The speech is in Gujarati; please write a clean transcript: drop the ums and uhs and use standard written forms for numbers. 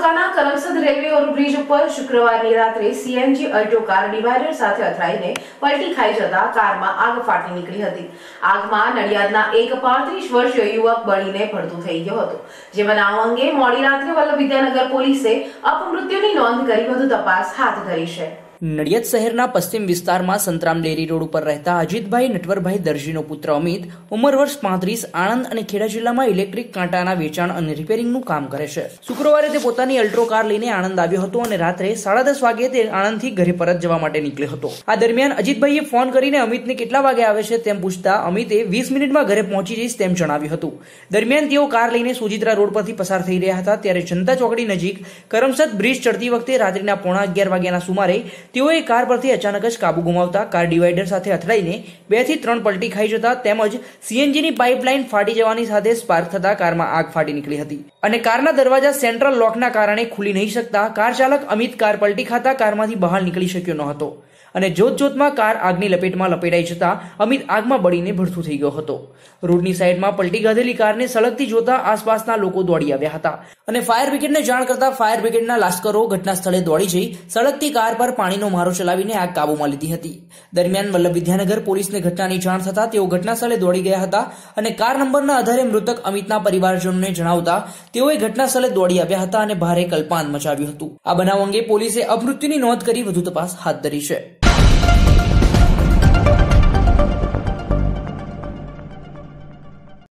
તાલુકાના કરમસદ રેલવે ઓવરબ્રિજ ઉપર શુક્રવારની રાત્રે સીએનજી અલ્ટો કાર ડિવાઈડર સાથે અથડાઈને પલટી ખાઈ જતા કારમાં આગ ફાટી નીકળી હતી। આગમાં નડિયાદના એક 35 વર્ષીય યુવક બળીને ભડતું થઈ ગયો હતો। જે બનાવ અંગે મોડી રાત્રે વલ્લભ વિદ્યાનગર પોલીસે અપમૃત્યુની નોંધ કરી વધુ તપાસ હાથ ધરી છે। નડિયાદ શહેરના પશ્ચિમ વિસ્તારમાં સંતરામ ડેરી રોડ ઉપર રહેતા અજીતભાઈ નટવરભાઈ દરજીનો પુત્ર અમિત, ઉંમર વર્ષ 35, આણંદ અને ખેડા જિલ્લામાં ઇલેક્ટ્રિક કાંટાના વેચાણ અને રિપેરિંગનું કામ કરે છે। શુક્રવારે તે પોતાની અલ્ટ્રો કાર લઈને આણંદ આવ્યો હતો અને રાત્રે 10:30 વાગે તે આણંદથી ઘરે પરત જવા માટે નીકળ્યો હતો। આ દરમિયાન અજીતભાઈએ ફોન કરીને અમિતને કેટલા વાગે આવે છે તેમ પૂછતા અમિતે 20 મિનિટમાં ઘરે પહોંચી જઈશ તેમ જણાવ્યું હતું। દરમિયાન તેઓ કાર લઈને સોજિત્રા રોડ પરથી પસાર થઈ રહ્યા હતા ત્યારે જનતા ચોકડી નજીક કરમસદ બ્રિજ ચડતી વખતે રાત્રિના 11:15 વાગ્યાના સુમારે તેઓએ કાર પરથી અચાનક જ કાબુ ગુમાવતા કાર ડિવાઈડર સાથે અથડાઈને 2 થી 3 પલટી ખાઈ જતા તેમજ સીએનજીની પાઇપલાઇન ફાટી જવાની સાથે સ્પાર્ક થતા કારમાં આગ ફાટી નીકળી હતી અને કારના દરવાજા સેન્ટ્રલ લોકના કારણે ખુલી નહીં શકતા કાર ચાલક અમિત કાર પલટી ખાતા કારમાંથી બહાર નીકળી શક્યો ન હતો અને જોતજોતમાં કાર આગની લપેટમાં લપેટાઈ જતા અમિત આગમાં બળીને ભડથું થઈ ગયો હતો। રોડની સાઈડમાં પલટી ખાધેલી કારને સળગતી જોતા આસપાસના લોકો દોડી આવ્યા હતા અને ફાયર બ્રિગેડને જાણ કરતા ફાયર બ્રિગેડના લાશ્કરો ઘટના સ્થળે દોડી જઈ સળગતી કાર પર પાણીનો મારો ચલાવીને આગ કાબૂમાં લીધી હતી। દરમિયાન વલ્લભ વિદ્યાનગર પોલીસને ઘટનાની જાણ થતા તેઓ ઘટના સ્થળે દોડી ગયા હતા અને કાર નંબરના આધારે મૃતક અમિતના પરિવારજનોને જણાવતા તેઓએ ઘટના સ્થળે દોડી આવ્યા હતા અને ભારે કલ્પાંત મચાવ્યું હતું। આ બનાવ અંગે પોલીસે અપમૃત્યુની નોંધ કરી વધુ તપાસ હાથ ધરી છે।